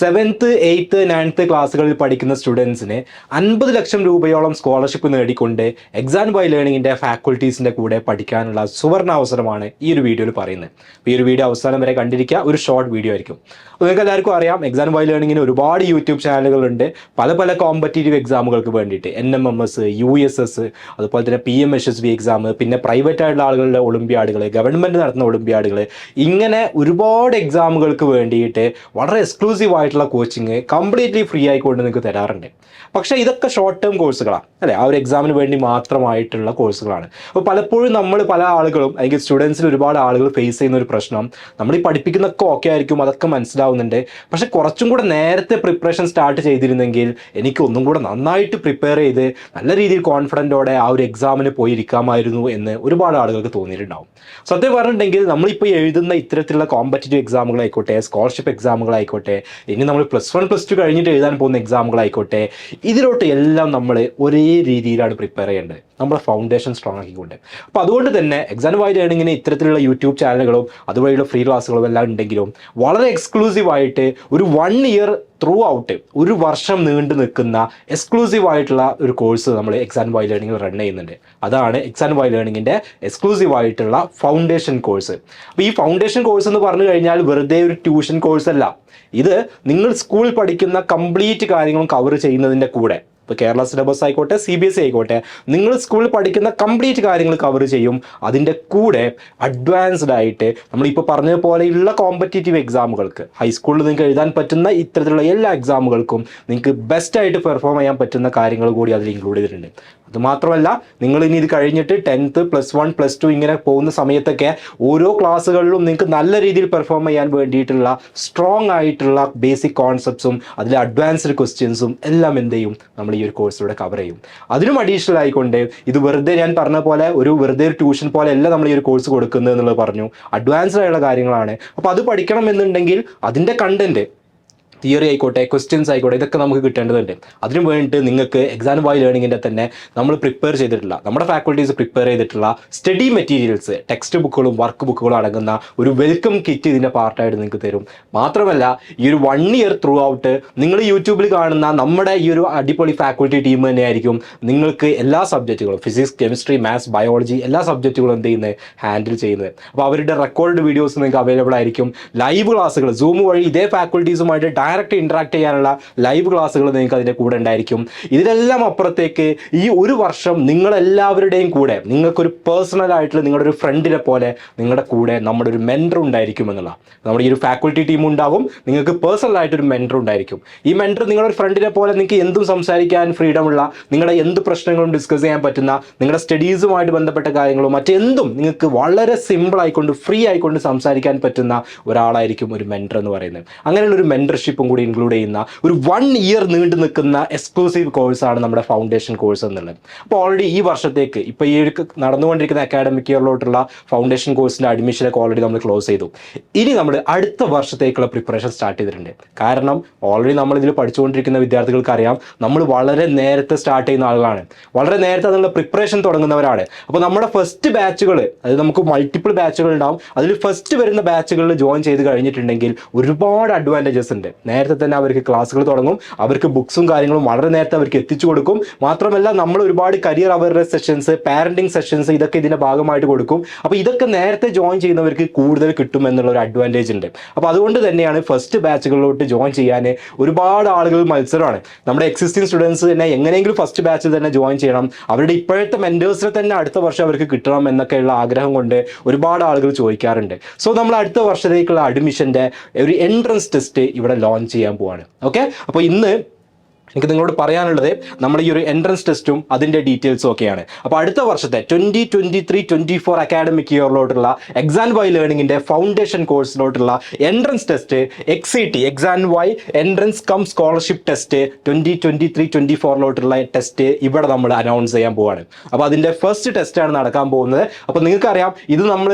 7th, 8th, 9th ക്ലാസ്സുകളിൽ പഠിക്കുന്ന സ്റ്റുഡൻസിന് 50 ലക്ഷം രൂപയോളം സ്കോളർഷിപ്പ് നേടിക്കൊണ്ട് XandY ലേണിംഗിൻ്റെ ഫാക്കൽറ്റീസിൻ്റെ കൂടെ പഠിക്കാനുള്ള സുവർണ അവസരമാണ് ഈ ഒരു വീഡിയോയിൽ പറയുന്നത്. അപ്പോൾ ഈ ഒരു വീഡിയോ അവസാനം വരെ കണ്ടിരിക്കുക. ഒരു ഷോർട്ട് വീഡിയോ ആയിരിക്കും. അപ്പോൾ നിങ്ങൾക്ക് എല്ലാവർക്കും അറിയാം, XandY ലേണിംഗിന് ഒരുപാട് യൂട്യൂബ് ചാനലുകളുണ്ട്. പല കോമ്പറ്റീറ്റീവ് എക്സാമുകൾക്ക് വേണ്ടിയിട്ട് NMMS, USS, അതുപോലെ തന്നെ PMSSB എക്സാം, പിന്നെ പ്രൈവറ്റ് ആയിട്ടുള്ള ആളുകളുടെ ഒളിമ്പ്യാഡുകൾ, ഗവൺമെൻറ് നടത്തുന്ന ഒളിമ്പ്യാഡുകൾ, ഇങ്ങനെ ഒരുപാട് എക്സാമുകൾക്ക് വേണ്ടിയിട്ട് വളരെ എക്സ്ക്ലൂസീവ് ആയിട്ടുള്ള കോച്ചിങ് കംപ്ലീറ്റ്ലി ഫ്രീ ആയിക്കൊണ്ട് നിങ്ങൾക്ക് തരാറുണ്ട്. പക്ഷേ ഇതൊക്കെ ഷോർട്ട് ടേം കോഴ്സുകളാണ് അല്ലേ, ആ ഒരു എക്സാമിന് വേണ്ടി മാത്രമായിട്ടുള്ള കോഴ്സുകളാണ്. അപ്പോൾ പലപ്പോഴും പല ആളുകളും അല്ലെങ്കിൽ സ്റ്റുഡൻസിൽ ഒരുപാട് ആളുകൾ ഫേസ് ചെയ്യുന്ന ഒരു പ്രശ്നം, നമ്മൾ ഈ പഠിപ്പിക്കുന്നതൊക്കെ ഓക്കെ ആയിരിക്കും, അതൊക്കെ മനസ്സിലാവുന്നുണ്ട്, പക്ഷെ കുറച്ചും കൂടെ നേരത്തെ പ്രിപ്പറേഷൻ സ്റ്റാർട്ട് ചെയ്തിരുന്നെങ്കിൽ എനിക്ക് ഒന്നും കൂടെ നന്നായിട്ട് പ്രിപ്പയർ ചെയ്ത് നല്ല രീതിയിൽ കോൺഫിഡൻറ്റോടെ ആ ഒരു എക്സാമിന് പോയിരിക്കാമായിരുന്നു എന്ന് ഒരുപാട് ആളുകൾക്ക് തോന്നിയിട്ടുണ്ടാവും. സത്യം പറഞ്ഞിട്ടുണ്ടെങ്കിൽ നമ്മളിപ്പോൾ എഴുതുന്ന ഇത്തരത്തിലുള്ള കോമ്പറ്റീറ്റീവ് എക്സാമുകളായിക്കോട്ടെ, സ്കോളർഷിപ്പ് എക്സാമുകളായിക്കോട്ടെ, ഇനി നമ്മൾ +1 +2 കഴിഞ്ഞിട്ട് എഴുതാൻ പോകുന്ന എക്സാമുകളായിക്കോട്ടെ, ഇതിലോട്ട് എല്ലാം നമ്മൾ ഒരേ രീതിയിലാണ് പ്രിപ്പയർ ചെയ്യേണ്ടത്, നമ്മുടെ ഫൗണ്ടേഷൻ സ്ട്രോങ് ആക്കിക്കൊണ്ട്. അപ്പോൾ അതുകൊണ്ട് തന്നെ XandY ലേണിംഗിന് ഇത്തരത്തിലുള്ള യൂട്യൂബ് ചാനലുകളും അതുവഴിയുള്ള ഫ്രീ ക്ലാസ്സുകളും എല്ലാം ഉണ്ടെങ്കിലും വളരെ എക്സ്ക്ലൂസീവായിട്ട് ഒരു 1 ഇയർ ത്രൂ ഔട്ട്, ഒരു വർഷം നീണ്ടു നിൽക്കുന്ന എക്സ്ക്ലൂസീവ് ആയിട്ടുള്ള ഒരു കോഴ്സ് നമ്മൾ XandY ലേണിംഗിൽ റൺ ചെയ്യുന്നുണ്ട്. അതാണ് XandY ലേണിംഗിൻ്റെ എക്സ്ക്ലൂസീവ് ആയിട്ടുള്ള ഫൗണ്ടേഷൻ കോഴ്സ്. അപ്പോൾ ഈ ഫൗണ്ടേഷൻ കോഴ്സ് എന്ന് പറഞ്ഞു കഴിഞ്ഞാൽ വെറുതെ ഒരു ട്യൂഷൻ കോഴ്സ് അല്ല. ഇത് നിങ്ങൾ സ്കൂളിൽ പഠിക്കുന്ന കംപ്ലീറ്റ് കാര്യങ്ങളും കവർ ചെയ്യുന്നതിൻ്റെ കൂടെ, ഇപ്പോൾ കേരള സിലബസ് ആയിക്കോട്ടെ, CBSE ആയിക്കോട്ടെ, നിങ്ങൾ സ്കൂളിൽ പഠിക്കുന്ന കംപ്ലീറ്റ് കാര്യങ്ങൾ കവർ ചെയ്യും. അതിൻ്റെ കൂടെ അഡ്വാൻസ്ഡ് ആയിട്ട് നമ്മളിപ്പോൾ പറഞ്ഞതുപോലെയുള്ള കോമ്പറ്റീറ്റീവ് എക്സാമുകൾക്ക്, ഹൈസ്കൂളിൽ നിങ്ങൾക്ക് എഴുതാൻ പറ്റുന്ന ഇത്തരത്തിലുള്ള എല്ലാ എക്സാമുകൾക്കും നിങ്ങൾക്ക് ബെസ്റ്റായിട്ട് പെർഫോം ചെയ്യാൻ പറ്റുന്ന കാര്യങ്ങൾ കൂടി അതിൽ ഇൻക്ലൂഡ് ചെയ്തിട്ടുണ്ട്. അതുമാത്രമല്ല, നിങ്ങൾ ഇനി ഇത് കഴിഞ്ഞിട്ട് 10th, +1, +2 ഇങ്ങനെ പോകുന്ന സമയത്തൊക്കെ ഓരോ ക്ലാസ്സുകളിലും നിങ്ങൾക്ക് നല്ല രീതിയിൽ പെർഫോം ചെയ്യാൻ വേണ്ടിയിട്ടുള്ള സ്ട്രോങ് ആയിട്ടുള്ള ബേസിക് കോൺസെപ്റ്റ്സും അതിലെ അഡ്വാൻസ്ഡ് ക്വസ്റ്റ്യൻസും എല്ലാം എന്ത് ചെയ്യും, നമ്മൾ ഈ ഒരു കോഴ്സിലൂടെ കവർ ചെയ്യും. അതിനും അഡീഷണൽ ആയിക്കൊണ്ട് ഇത് വെറുതെ ഞാൻ പറഞ്ഞ പോലെ വെറുതെ ഒരു ട്യൂഷൻ പോലെ അല്ല നമ്മൾ ഈ ഒരു കോഴ്സ് കൊടുക്കുന്നത് എന്നുള്ളത് പറഞ്ഞു. അഡ്വാൻസ്ഡ് ആയിട്ടുള്ള കാര്യങ്ങളാണ്. അപ്പോൾ അത് പഠിക്കണം എന്നുണ്ടെങ്കിൽ അതിൻ്റെ കണ്ടന്റ്, തിയറി ആയിക്കോട്ടെ, ക്വസ്റ്റ്യൻസ് ആയിക്കോട്ടെ, ഇതൊക്കെ നമുക്ക് കിട്ടേണ്ടതുണ്ട്. അതിനു വേണ്ടിയിട്ട് നിങ്ങൾക്ക് XandY ലേണിംഗിൻ്റെ തന്നെ നമ്മൾ പ്രിപ്പയർ ചെയ്തിട്ടുള്ള, നമ്മുടെ ഫാക്കൽറ്റീസ് പ്രിപ്പയർ ചെയ്തിട്ടുള്ള സ്റ്റഡി മെറ്റീരിയൽസ്, ടെക്സ്റ്റ് ബുക്കുകളും വർക്ക് ബുക്കുകളും അടങ്ങുന്ന ഒരു വെൽക്കം കിറ്റ് ഇതിൻ്റെ പാർട്ടായിട്ട് നിങ്ങൾക്ക് തരും. മാത്രമല്ല, ഈ ഒരു 1 ഇയർ ത്രൂ ഔട്ട് നിങ്ങൾ യൂട്യൂബിൽ കാണുന്ന നമ്മുടെ ഈ ഒരു അടിപൊളി ഫാക്കൽറ്റി ടീം തന്നെയായിരിക്കും നിങ്ങൾക്ക് എല്ലാ സബ്ജക്റ്റുകളും, ഫിസിക്സ്, കെമിസ്ട്രി, മാത്സ്, ബയോളജി, എല്ലാ സബ്ജക്റ്റുകളും എന്ത് ചെയ്യുന്നത്, ഹാൻഡിൽ ചെയ്യുന്നത്. അപ്പോൾ അവരുടെ റെക്കോർഡ് വീഡിയോസ് നിങ്ങൾക്ക് അവൈലബിൾ ആയിരിക്കും. ലൈവ് ക്ലാസ്സുകൾ സൂം വഴി ഇതേ ഫാക്കൽറ്റീസുമായിട്ട് ഡയറക്റ്റ് ഇൻട്രാക്ട് ചെയ്യാനുള്ള ലൈവ് ക്ലാസ്സുകൾ നിങ്ങൾക്ക് അതിൻ്റെ കൂടെ ഉണ്ടായിരിക്കും. ഇതിനെല്ലാം അപ്പുറത്തേക്ക് ഈ ഒരു വർഷം നിങ്ങളെല്ലാവരുടെയും കൂടെ നിങ്ങൾക്കൊരു പേഴ്സണൽ ആയിട്ടുള്ള നിങ്ങളുടെ ഒരു ഫ്രണ്ടിനെ പോലെ നിങ്ങളുടെ കൂടെ നമ്മുടെ ഒരു മെൻറ്റർ ഉണ്ടായിരിക്കും എന്നുള്ള, നമ്മുടെ ഈ ഒരു ഫാക്കൽറ്റി ടീം ഉണ്ടാകും, നിങ്ങൾക്ക് പേഴ്സണൽ ആയിട്ടൊരു മെൻറ്റർ ഉണ്ടായിരിക്കും. ഈ മെൻറ്റർ നിങ്ങളുടെ ഫ്രണ്ടിനെ പോലെ നിങ്ങൾക്ക് എന്തും സംസാരിക്കാൻ ഫ്രീഡം ഉള്ള, നിങ്ങളുടെ എന്ത് പ്രശ്നങ്ങളും ഡിസ്കസ് ചെയ്യാൻ പറ്റുന്ന, നിങ്ങളുടെ സ്റ്റഡീസുമായിട്ട് ബന്ധപ്പെട്ട കാര്യങ്ങളും മറ്റെന്തും നിങ്ങൾക്ക് വളരെ സിമ്പിൾ ആയിക്കൊണ്ട് ഫ്രീ ആയിക്കൊണ്ട് സംസാരിക്കാൻ പറ്റുന്ന ഒരാളായിരിക്കും ഒരു മെൻറ്റർ എന്ന് പറയുന്നത്. അങ്ങനെയുള്ള ഒരു മെൻറ്റർഷിപ്പും കൂടി ഇൻക്ലൂഡ് ചെയ്യുന്ന ഒരു 1 ഇയർ നീണ്ടു നിൽക്കുന്ന എക്സ്ക്ലൂസീവ് കോഴ്സാണ് നമ്മുടെ ഫൗണ്ടേഷൻ കോഴ്സ് എന്നുള്ളത്. അപ്പോൾ ഓൾറെഡി ഈ വർഷത്തേക്ക് ഇപ്പോൾ ഈ ഒരു നടന്നുകൊണ്ടിരിക്കുന്ന അക്കാഡമിക് ഇയറിലോട്ടുള്ള ഫൗണ്ടേഷൻ കോഴ്സിൻ്റെ അഡ്മിഷനൊക്കെ ഓൾറെഡി നമ്മൾ ക്ലോസ് ചെയ്തു. ഇനി നമ്മൾ അടുത്ത വർഷത്തേക്കുള്ള പ്രിപ്പറേഷൻ സ്റ്റാർട്ട് ചെയ്തിട്ടുണ്ട്. കാരണം ഓൾറെഡി നമ്മളിതിൽ പഠിച്ചുകൊണ്ടിരിക്കുന്ന വിദ്യാർത്ഥികൾക്ക് അറിയാം, നമ്മൾ വളരെ നേരത്തെ സ്റ്റാർട്ട് ചെയ്യുന്ന ആളുകളാണ്, വളരെ നേരത്തെ അതിനുള്ള പ്രിപ്പറേഷൻ തുടങ്ങുന്നവരാണ്. അപ്പോൾ നമ്മുടെ ഫസ്റ്റ് ബാച്ചുകൾ, അതായത് നമുക്ക് മൾട്ടിപ്പിൾ ബാച്ചുകൾ ഉണ്ടാവും, അതിൽ ഫസ്റ്റ് വരുന്ന ബാച്ചുകളിൽ ജോയിൻ ചെയ്ത് കഴിഞ്ഞിട്ടുണ്ടെങ്കിൽ ഒരുപാട് അഡ്വാൻറ്റേജസ് ഉണ്ട്. നേരത്തെ തന്നെ അവർക്ക് ക്ലാസ്സുകൾ തുടങ്ങും, അവർക്ക് ബുക്സും കാര്യങ്ങളും വളരെ നേരത്തെ അവർക്ക് എത്തിച്ചു കൊടുക്കും. മാത്രമല്ല, നമ്മൾ ഒരുപാട് career awareness sessions, parenting sessions, ഇതൊക്കെ ഇതിൻ്റെ ഭാഗമായിട്ട് കൊടുക്കും. അപ്പോൾ ഇതൊക്കെ നേരത്തെ ജോയിൻ ചെയ്യുന്നവർക്ക് കൂടുതൽ കിട്ടും എന്നുള്ള ഒരു അഡ്വാൻറ്റേജ് ഉണ്ട്. അപ്പോൾ അതുകൊണ്ട് തന്നെയാണ് ഫസ്റ്റ് ബാച്ചുകളിലോട്ട് ജോയിൻ ചെയ്യാൻ ഒരുപാട് ആളുകൾ മത്സരമാണ്. നമ്മുടെ എക്സിസ്റ്റിംഗ് സ്റ്റുഡൻസ് തന്നെ എങ്ങനെയെങ്കിലും ഫസ്റ്റ് ബാച്ചിൽ തന്നെ ജോയിൻ ചെയ്യണം, അവരുടെ ഇപ്പോഴത്തെ മെൻറ്റേഴ്സിനെ തന്നെ അടുത്ത വർഷം അവർക്ക് കിട്ടണം എന്നൊക്കെയുള്ള ആഗ്രഹം കൊണ്ട് ഒരുപാട് ആളുകൾ ചോദിക്കാറുണ്ട്. സോ നമ്മൾ അടുത്ത വർഷത്തേക്കുള്ള അഡ്മിഷൻ്റെ ഒരു എൻട്രൻസ് ടെസ്റ്റ് ഇവിടെ ലോഞ്ച് ചെയ്യാൻ പോവാണ്. ഓക്കെ, അപ്പോൾ ഇന്ന് എനിക്ക് നിങ്ങളോട് പറയാനുള്ളത് നമ്മൾ ഈ ഒരു എൻട്രൻസ് ടെസ്റ്റും അതിൻ്റെ ഡീറ്റെയിൽസും ഒക്കെയാണ്. അപ്പോൾ അടുത്ത വർഷത്തെ 2023-24 അക്കാഡമിക് ഇയറിലോട്ടുള്ള XandY ലേണിംഗിൻ്റെ ഫൗണ്ടേഷൻ കോഴ്സിലോട്ടുള്ള entrance test XET, XandY entrance cum scholarship test 2023-24 test ഇവിടെ നമ്മൾ അനൗൺസ് ചെയ്യാൻ പോവാണ്. അപ്പോൾ അതിൻ്റെ ഫസ്റ്റ് ടെസ്റ്റാണ് നടക്കാൻ പോകുന്നത്. അപ്പോൾ നിങ്ങൾക്കറിയാം, ഇത്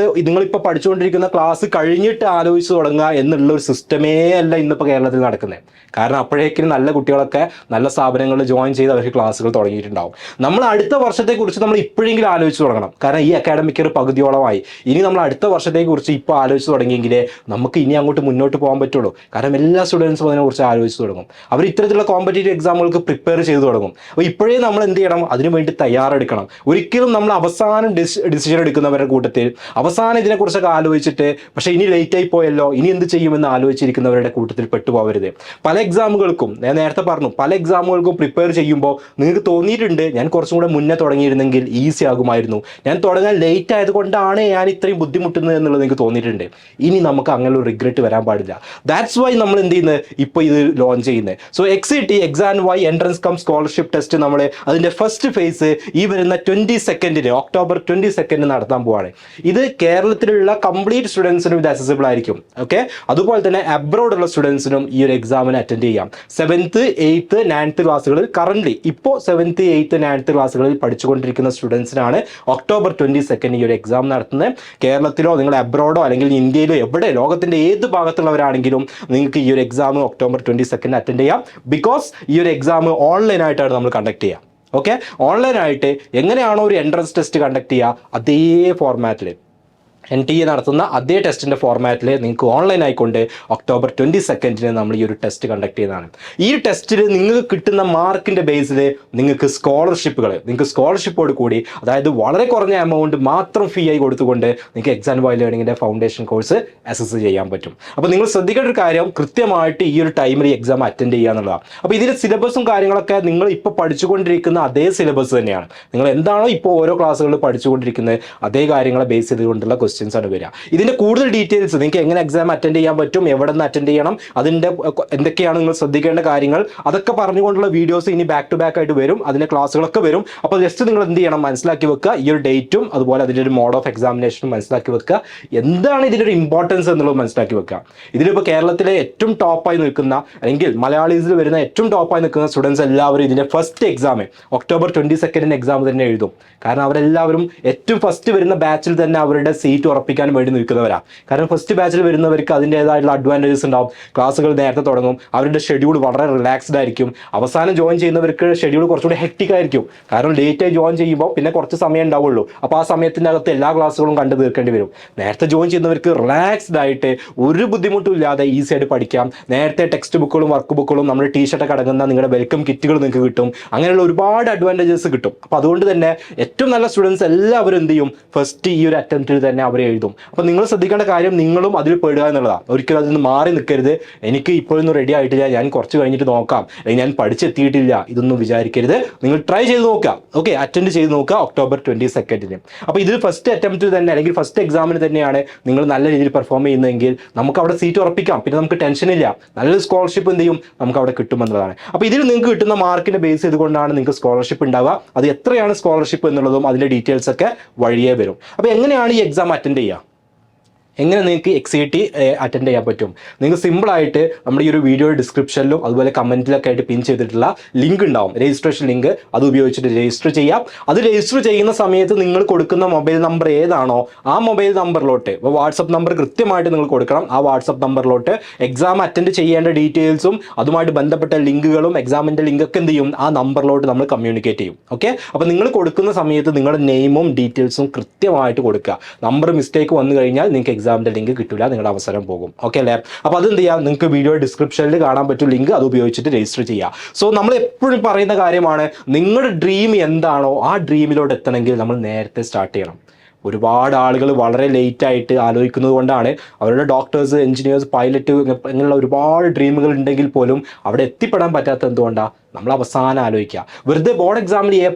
നിങ്ങളിപ്പോൾ പഠിച്ചുകൊണ്ടിരിക്കുന്ന ക്ലാസ് കഴിഞ്ഞിട്ട് ആലോചിച്ച് തുടങ്ങുക എന്നുള്ള ഒരു സിസ്റ്റമേ അല്ല ഇന്നിപ്പോൾ കേരളത്തിൽ നടക്കുന്നത്. കാരണം അപ്പോഴേക്കും നല്ല കുട്ടികളൊക്കെ നല്ല സ്ഥാപനങ്ങളിൽ ജോയിൻ ചെയ്ത് അവർക്ക് ക്ലാസ്സുകൾ തുടങ്ങിയിട്ടുണ്ടാവും. നമ്മൾ അടുത്ത വർഷത്തെക്കുറിച്ച് നമ്മൾ ഇപ്പോഴെങ്കിലും ആലോചിച്ച് തുടങ്ങണം. കാരണം ഈ അക്കാഡമിക് ഒരു പകുതിയോളമായി. ഇനി നമ്മൾ അടുത്ത വർഷത്തെക്കുറിച്ച് ഇപ്പോൾ ആലോചിച്ച് തുടങ്ങിയെങ്കിലേ നമുക്ക് ഇനി അങ്ങോട്ട് മുന്നോട്ട് പോകാൻ പറ്റുള്ളൂ. കാരണം എല്ലാ സ്റ്റുഡൻസും അതിനെക്കുറിച്ച് ആലോചിച്ച് തുടങ്ങും. അവർ ഇത്തരത്തിലുള്ള കോമ്പറ്റേറ്റീവ് എക്സാമുകൾക്ക് പ്രിപ്പയർ ചെയ്ത് തുടങ്ങും. അപ്പോൾ ഇപ്പോഴേ നമ്മൾ എന്ത് ചെയ്യണം? അതിനു വേണ്ടി തയ്യാറെടുക്കണം. ഒരിക്കലും നമ്മൾ അവസാനം ഡിസിഷൻ എടുക്കുന്നവരുടെ കൂട്ടത്തിൽ അവസാനം ഇതിനെക്കുറിച്ചൊക്കെ ആലോചിച്ചിട്ട് പക്ഷേ ഇനി ലേറ്റായി പോയല്ലോ, ഇനി എന്ത് ചെയ്യുമെന്ന് ആലോചിച്ചിരിക്കുന്നവരുടെ കൂട്ടത്തിൽ പെട്ടുപോകരുത്. പല എക്സാമുകൾക്കും ഞാൻ നേരത്തെ പറഞ്ഞു, പല എക്സാമുകൾക്കും പ്രിപ്പയർ ചെയ്യുമ്പോൾ നിങ്ങൾക്ക് തോന്നിയിട്ടുണ്ട് ഞാൻ കുറച്ചും കൂടെ മുന്നേ തുടങ്ങിയിരുന്നെങ്കിൽ ഈസി ആകുമായിരുന്നു, ഞാൻ തുടങ്ങാൻ ലേറ്റ് ആയതുകൊണ്ടാണ് ഞാൻ ഇത്രയും ബുദ്ധിമുട്ടുന്നത് എന്നുള്ളത് നിങ്ങൾക്ക് തോന്നിയിട്ടുണ്ട്. ഇനി നമുക്ക് അങ്ങനെ ഒരു റിഗ്രറ്റ് വരാൻ പാടില്ല. ദാറ്റ്സ് വൈ നമ്മൾ എന്ത് ചെയ്യുന്നത്, ഇപ്പോൾ ഇത് ലോഞ്ച് ചെയ്യുന്നത്. So XET XandY entrance cum scholarship test നമ്മൾ അതിൻ്റെ ഫസ്റ്റ് ഫേസ് ഈ വരുന്ന 22 ഒക്ടോബർ 22 നടത്താൻ പോവാണ്. ഇത് കേരളത്തിലുള്ള കംപ്ലീറ്റ് സ്റ്റുഡൻസിനും ഇത് അക്സസിബിൾ ആയിരിക്കും. ഓക്കെ, അതുപോലെ തന്നെ അബ്രോഡുള്ള സ്റ്റുഡൻസിനും ഈ ഒരു എക്സാമിന് അറ്റൻഡ് ചെയ്യാം. 7th 8th 9th ക്ലാസ്സുകളിൽ കറന്റ് ഇപ്പോൾ 7th 8th 9th ക്ലാസ്സുകളിൽ പഠിച്ചുകൊണ്ടിരിക്കുന്ന സ്റ്റുഡൻസിനാണ് ഒക്ടോബർ 22 ഈ ഒരു എക്സാം നടത്തുന്നത്. കേരളത്തിലോ നിങ്ങൾ അബ്രോഡോ അല്ലെങ്കിൽ ഇന്ത്യയിലോ എവിടെ ലോകത്തിൻ്റെ ഏത് ഭാഗത്തുള്ളവരാണെങ്കിലും നിങ്ങൾക്ക് ഈ ഒരു എക്സാം ഒക്ടോബർ 22 അറ്റൻഡ് ചെയ്യാം. ബിക്കോസ് ഈ ഒരു എക്സാം ഓൺലൈനായിട്ടാണ് നമ്മൾ കണ്ടക്ട് ചെയ്യുക. ഓക്കെ, ഓൺലൈനായിട്ട് എങ്ങനെയാണോ ഒരു എൻട്രൻസ് ടെസ്റ്റ് കണ്ടക്ട് ചെയ്യുക അതേ ഫോർമാറ്റിൽ NTA നടത്തുന്ന അതേ ടെസ്റ്റിൻ്റെ ഫോർമാറ്റിൽ നിങ്ങൾക്ക് ഓൺലൈൻ ആയിക്കൊണ്ട് ഒക്ടോബർ 22 നമ്മൾ ഈ ഒരു ടെസ്റ്റ് കണ്ടക്ട് ചെയ്യുന്നതാണ്. ഈ ടെസ്റ്റിൽ നിങ്ങൾക്ക് കിട്ടുന്ന മാർക്കിൻ്റെ ബേസിൽ നിങ്ങൾക്ക് സ്കോളർഷിപ്പോട് കൂടി, അതായത് വളരെ കുറഞ്ഞ എമൗണ്ട് മാത്രം ഫീ ആയി കൊടുത്തുകൊണ്ട് നിങ്ങൾക്ക് XandY ലേണിങ്ങിൻ്റെ ഫൗണ്ടേഷൻ കോഴ്സ് അസസ് ചെയ്യാൻ പറ്റും. അപ്പോൾ നിങ്ങൾ ശ്രദ്ധിക്കേണ്ട ഒരു കാര്യം, കൃത്യമായിട്ട് ഈ ഒരു ടൈമിൽ എക്സാം അറ്റൻഡ് ചെയ്യുക എന്നുള്ളതാണ്. അപ്പോൾ ഇതിൻ്റെ സിലബസും കാര്യങ്ങളൊക്കെ നിങ്ങൾ ഇപ്പോൾ പഠിച്ചുകൊണ്ടിരിക്കുന്ന അതേ സിലബസ് തന്നെയാണ്. നിങ്ങൾ എന്താണോ ഇപ്പോൾ ഓരോ ക്ലാസ്സുകളിൽ പഠിച്ചുകൊണ്ടിരിക്കുന്നത് അതേ കാര്യങ്ങളെ ബേസ് ചെയ്തുകൊണ്ടുള്ള ക്വസ്റ്റ്യൻസ് ആണ് വരിക. ഇതിൻ്റെ കൂടുതൽ ഡീറ്റെയിൽസ് നിങ്ങൾക്ക് എങ്ങനെ എക്സാം അറ്റൻഡ് ചെയ്യാൻ പറ്റും, എവിടെ നിന്ന് അറ്റൻഡ് ചെയ്യണം, അതിൻ്റെ എന്തൊക്കെയാണ് നിങ്ങൾ ശ്രദ്ധിക്കേണ്ട കാര്യങ്ങൾ, അതൊക്കെ പറഞ്ഞുകൊണ്ടുള്ള വീഡിയോസ് ഇനി ബാക്ക് ടു ബാക്ക് ആയിട്ട് വരും. അതിൻ്റെ ക്ലാസ്സുകളൊക്കെ വരും. അപ്പോൾ ജസ്റ്റ് നിങ്ങൾ എന്ത് ചെയ്യണം, മനസ്സിലാക്കി വെക്കുക ഈ ഒരു ഡേറ്റും അതുപോലെ അതിൻ്റെ ഒരു മോഡ് ഓഫ് എക്സാമിനേഷനും മനസ്സിലാക്കി വെക്കുക. എന്താണ് ഇതിൻ്റെ ഒരു ഇമ്പോർട്ടൻസ് എന്നുള്ളത് മനസ്സിലാക്കി വെക്കുക. ഇതിലിപ്പോൾ കേരളത്തിലെ ഏറ്റവും ടോപ്പായി നിൽക്കുന്ന അല്ലെങ്കിൽ മലയാളീസിൽ വരുന്ന ഏറ്റവും ടോപ്പായി നിൽക്കുന്ന സ്റ്റുഡൻസ് എല്ലാവരും ഇതിൻ്റെ ഫസ്റ്റ് എക്സാം ഒക്ടോബർ 22 എക്സാം തന്നെ എഴുതും. കാരണം അവരെല്ലാവരും ഏറ്റവും ഫസ്റ്റ് വരുന്ന ബാച്ചിൽ തന്നെ അവരുടെ സീറ്റ് ഉറപ്പിക്കാൻ വേണ്ടി നിൽക്കുന്നവരാണ്. കാരണം ഫസ്റ്റ് ബാച്ചിൽ വരുന്നവർക്ക് അതിൻ്റേതായിട്ടുള്ള അഡ്വാൻറ്റേജസ് ഉണ്ടാവും. ക്ലാസ്സുകൾ നേരത്തെ തുടങ്ങും, അവരുടെ ഷെഡ്യൂൾ വളരെ റിലാക്സ്ഡ് ആയിരിക്കും. അവസാനം ജോയിൻ ചെയ്യുന്നവർക്ക് ഷെഡ്യൂൾ കുറച്ചുകൂടി ഹെക്റ്റിക് ആയിരിക്കും. കാരണം ലേറ്റായി ജോയിൻ ചെയ്യുമ്പോൾ പിന്നെ കുറച്ച് സമയം ഉണ്ടാവുള്ളൂ. അപ്പോൾ ആ സമയത്തിൻ്റെ അകത്ത് എല്ലാ ക്ലാസ്സുകളും കണ്ടു തീർക്കേണ്ടി വരും. നേരത്തെ ജോയിൻ ചെയ്യുന്നവർക്ക് റിലാക്സ്ഡ് ആയിട്ട് ഒരു ബുദ്ധിമുട്ടും ഇല്ലാതെ ഈസി ആയിട്ട് പഠിക്കാം. നേരത്തെ ടെക്സ്റ്റ് ബുക്കുകളും വർക്ക് ബുക്കുകളും നമ്മുടെ ടീഷർട്ടൊക്കെ അടങ്ങുന്ന നിങ്ങളുടെ വെൽക്കം കിറ്റുകൾ നിങ്ങൾക്ക് കിട്ടും. അങ്ങനെയുള്ള ഒരുപാട് അഡ്വാൻറ്റേജസ് കിട്ടും. അപ്പോൾ അതുകൊണ്ട് തന്നെ ഏറ്റവും നല്ല സ്റ്റുഡൻസ് എല്ലാവരും എന്ത് ചെയ്യും, ഫസ്റ്റ് ഈ ഒരു അറ്റംപ്റ്റിൽ തന്നെ അവർ എഴുതും. അപ്പോൾ നിങ്ങൾ ശ്രദ്ധിക്കേണ്ട കാര്യം, നിങ്ങളും അതിൽ പെടുക എന്നുള്ളതാണ്. ഒരിക്കലും അതിൽ നിന്ന് മാറി നിൽക്കരുത്. എനിക്ക് ഇപ്പോഴൊന്നും റെഡി ആയിട്ടില്ല, ഞാൻ കുറച്ച് കഴിഞ്ഞിട്ട് നോക്കാം, അല്ലെങ്കിൽ ഞാൻ പഠിച്ചെത്തിയിട്ടില്ല, ഇതൊന്നും വിചാരിക്കരുത്. നിങ്ങൾ ട്രൈ ചെയ്ത് നോക്കുക. ഓക്കെ, അറ്റൻഡ് ചെയ്ത് നോക്കുക ഒക്ടോബർ 22. അപ്പോൾ ഇതിൽ ഫസ്റ്റ് അറ്റംപ്റ്റിൽ തന്നെ അല്ലെങ്കിൽ ഫസ്റ്റ് എക്സാമിന് തന്നെയാണ് നിങ്ങൾ നല്ല രീതിയിൽ പെർഫോം ചെയ്യുന്നതെങ്കിൽ നമുക്ക് അവിടെ സീറ്റ് ഉറപ്പിക്കാം. പിന്നെ നമുക്ക് ടെൻഷനില്ല, നല്ലൊരു സ്കോളർഷിപ്പ് എന്ത് ചെയ്യും നമുക്ക് അവിടെ കിട്ടുമെന്നുള്ളതാണ്. അപ്പോൾ ഇതിൽ നിങ്ങൾക്ക് കിട്ടുന്ന മാർക്കിനെ ബേസ് ചെയ്തുകൊണ്ടാണ് നിങ്ങൾക്ക് സ്കോളർഷിപ്പ് ഉണ്ടാവുക. അത് എത്രയാണ് സ്കോളർഷിപ്പ് എന്നുള്ളതും അതിൻ്റെ ഡീറ്റെയിൽസ് ഒക്കെ വഴിയേ വരും. അപ്പോൾ എങ്ങനെയാണ് ഈ എക്സാം അറ്റൻഡ് ചെയ്യുക, എങ്ങനെ നിങ്ങൾക്ക് XET അറ്റൻഡ് ചെയ്യാൻ പറ്റും? നിങ്ങൾക്ക് സിമ്പിളായിട്ട് നമ്മുടെ ഈ ഒരു വീഡിയോ ഡിസ്ക്രിപ്ഷനിലും അതുപോലെ കമൻറ്റിലൊക്കെ ആയിട്ട് പിൻ ചെയ്തിട്ടുള്ള ലിങ്ക് ഉണ്ടാവും, രജിസ്ട്രേഷൻ ലിങ്ക്. അത് ഉപയോഗിച്ചിട്ട് രജിസ്റ്റർ ചെയ്യാം. അത് രജിസ്റ്റർ ചെയ്യുന്ന സമയത്ത് നിങ്ങൾ കൊടുക്കുന്ന മൊബൈൽ നമ്പർ ഏതാണോ ആ മൊബൈൽ നമ്പറിലോട്ട്, ഇപ്പോൾ വാട്സപ്പ് നമ്പർ കൃത്യമായിട്ട് നിങ്ങൾ കൊടുക്കണം. ആ വാട്സപ്പ് നമ്പറിലോട്ട് എക്സാം അറ്റൻഡ് ചെയ്യേണ്ട ഡീറ്റെയിൽസും അതുമായിട്ട് ബന്ധപ്പെട്ട ലിങ്കുകളും എക്സാമിൻ്റെ ലിങ്കൊക്കെ എന്ത് ചെയ്യും, ആ നമ്പറിലോട്ട് നമ്മൾ കമ്മ്യൂണിക്കേറ്റ് ചെയ്യും. ഓക്കെ, അപ്പോൾ നിങ്ങൾ കൊടുക്കുന്ന സമയത്ത് നിങ്ങളുടെ നെയിമും ഡീറ്റെയിൽസും കൃത്യമായിട്ട് കൊടുക്കുക. നമ്പർ മിസ്റ്റേക്ക് വന്നു കഴിഞ്ഞാൽ നിങ്ങൾക്ക് എക്സാമിൻ്റെ ലിങ്ക് കിട്ടില്ല, നിങ്ങളുടെ അവസരം പോകും. ഓക്കെ അല്ലേ? അപ്പോൾ അതെന്ത് ചെയ്യാം, നിങ്ങൾക്ക് വീഡിയോ ഡിസ്ക്രിപ്ഷനിൽ കാണാൻ പറ്റും ലിങ്ക്, അത് ഉപയോഗിച്ചിട്ട് രജിസ്റ്റർ ചെയ്യുക. സോ നമ്മൾ എപ്പോഴും പറയുന്ന കാര്യമാണ്, നിങ്ങളുടെ ഡ്രീം എന്താണോ ആ ഡ്രീമിലോട്ട് എത്തണമെങ്കിൽ നമ്മൾ നേരത്തെ സ്റ്റാർട്ട് ചെയ്യണം. ഒരുപാട് ആളുകൾ വളരെ ലേറ്റായിട്ട് ആലോചിക്കുന്നത് കൊണ്ടാണ് അവരുടെ ഡോക്ടേഴ്സ്, എഞ്ചിനീയേഴ്സ്, പൈലറ്റ് ഇങ്ങനെയുള്ള ഒരുപാട് ഡ്രീമുകൾ ഉണ്ടെങ്കിൽ പോലും അവിടെ എത്തിപ്പെടാൻ പറ്റാത്ത എന്തുകൊണ്ടാണ്? നമ്മൾ അവസാനം ആലോചിക്കുക. വെറുതെ ബോർഡ് എക്സാമിൽ A+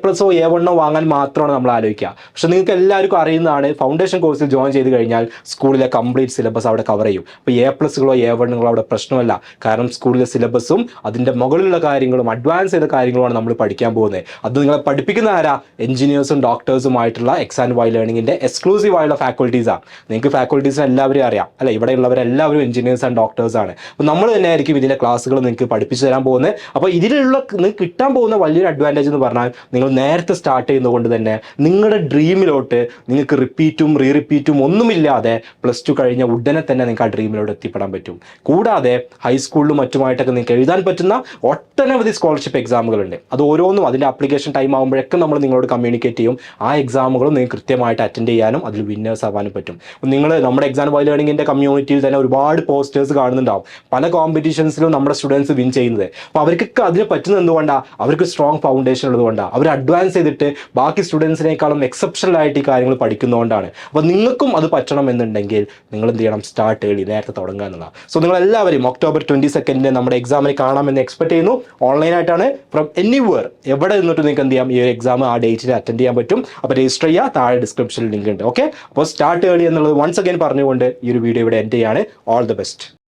A1 വാങ്ങാൻ മാത്രമാണ് നമ്മൾ ആലോചിക്കുക. പക്ഷെ നിങ്ങൾക്ക് എല്ലാവർക്കും അറിയുന്നതാണ്, ഫൗണ്ടേഷൻ കോഴ്സിൽ ജോയിൻ ചെയ്ത് കഴിഞ്ഞാൽ സ്കൂളിലെ കംപ്ലീറ്റ് സിലബസ് അവിടെ കവർ ചെയ്യും. അപ്പോൾ A+കളോ A1 അവിടെ പ്രശ്നമല്ല. കാരണം സ്കൂളിലെ സിലബസും അതിൻ്റെ മുകളിലുള്ള കാര്യങ്ങളും അഡ്വാൻസ് ചെയ്ത കാര്യങ്ങളുമാണ് നമ്മൾ പഠിക്കാൻ പോകുന്നത്. അത് നിങ്ങളെ പഠിപ്പിക്കുന്ന ആരാ? എഞ്ചിനീയേഴ്സും ഡോക്ടേഴ്സുമായിട്ടുള്ള XandY ലേണിങ്ങിൻ്റെ ലേണിങ്ങിൻ്റെ എക്സ്ക്ലൂസീവ് ആയുള്ള ഫാക്കൽറ്റീസാണ്. നിങ്ങൾക്ക് ഫാക്കൽറ്റീസിന് എല്ലാവരും അറിയാം അല്ലെ, ഇവിടെയുള്ളവരെല്ലാവരും എഞ്ചിനീയേഴ്സ് ആൻഡ് ഡോക്ടേഴ്സാണ്. അപ്പോൾ നമ്മൾ തന്നെ ആയിരിക്കും ഇതിൻ്റെ ക്ലാസ്സുകൾ നിങ്ങൾക്ക് പഠിപ്പിച്ചു തരാൻ പോകുന്നത്. അപ്പോൾ ഇതിലുള്ള നിങ്ങൾക്ക് കിട്ടാൻ പോകുന്ന വലിയൊരു അഡ്വാൻറ്റേജ് എന്ന് പറഞ്ഞാൽ നിങ്ങൾ നേരത്തെ സ്റ്റാർട്ട് ചെയ്യുന്നതുകൊണ്ട് തന്നെ നിങ്ങളുടെ ഡ്രീമിലോട്ട് നിങ്ങൾക്ക് റിപ്പീറ്റും റിപ്പീറ്റും ഒന്നുമില്ലാതെ +2 കഴിഞ്ഞ ഉടനെ തന്നെ നിങ്ങൾക്ക് ആ ഡ്രീമിലോട്ട് എത്തിപ്പെടാൻ പറ്റും. കൂടാതെ ഹൈസ്കൂളിലും മറ്റുമായിട്ടൊക്കെ നിങ്ങൾക്ക് എഴുതാൻ പറ്റുന്ന ഒട്ടനവധി സ്കോളർഷിപ്പ് എക്സാമുകളുണ്ട്. അത് ഓരോന്നും അതിൻ്റെ ആപ്ലിക്കേഷൻ ടൈം ആകുമ്പോഴൊക്കെ നമ്മൾ നിങ്ങളോട് കമ്മ്യൂണിക്കേറ്റ് ചെയ്യും. ആ എക്സാമുകളും നിങ്ങൾക്ക് കൃത്യമായിട്ട് അറ്റൻഡ് ചെയ്യാനും അതിൽ വിന്നേഴ്സ് ആവാനും പറ്റും. നിങ്ങൾ നമ്മുടെ XandY ലേണിങ്ങിൻ്റെ കമ്മ്യൂണിറ്റിയിൽ തന്നെ ഒരുപാട് പോസ്റ്റേഴ്സ് കാണുന്നുണ്ടാവും, പല കോമ്പറ്റീഷൻസിലും നമ്മുടെ സ്റ്റുഡൻസ് വിൻ ചെയ്യുന്നത്. അപ്പോൾ അവർക്കൊക്കെ അതിന് പറ്റുന്നത് എന്തുകൊണ്ടാണ്? അവർക്ക് സ്ട്രോങ് ഫൗണ്ടേഷൻ ഉള്ളതുകൊണ്ടാണ്. അവർ അഡ്വാൻസ് ചെയ്തിട്ട് ബാക്കി സ്റ്റുഡൻസിനേക്കാളും എക്സെപ്ഷണൽ ആയിട്ട് ഈ കാര്യങ്ങൾ പഠിക്കുന്നതുകൊണ്ടാണ്. അപ്പോൾ നിങ്ങൾക്കും അത് പറ്റണം എന്നുണ്ടെങ്കിൽ നിങ്ങൾ എന്ത് ചെയ്യണം? സ്റ്റാർട്ട് ഏർലി, നേരത്തെ തുടങ്ങുക എന്നുള്ളതാണ്. സോ നിങ്ങൾ എല്ലാവരും October 22 നമ്മുടെ എക്സാമിന് കാണാമെന്ന് എക്സ്പെക്ട് ചെയ്യുന്നു. ഓൺലൈനായിട്ടാണ്, ഫ്രം എനിവേർ, എവിടെ നിന്നിട്ട് നിങ്ങൾക്ക് എന്ത് ചെയ്യാം? ഈ ഒരു എക്സാം ആ ഡേറ്റിൽ അറ്റൻഡ് ചെയ്യാൻ പറ്റും. അപ്പോൾ രജിസ്റ്റർ ചെയ്യുക, താഴെ ഡിസ്ക്രിപ്ഷനിൽ ലിങ്ക് ഉണ്ട്. ഓക്കെ, അപ്പോൾ സ്റ്റാർട്ട് ഏർലി എന്നുള്ളത് വൺസ് അഗൈൻ പറഞ്ഞുകൊണ്ട് ഈ ഒരു വീഡിയോ ഇവിടെ എൻഡ് ചെയ്യാണ്. All the best.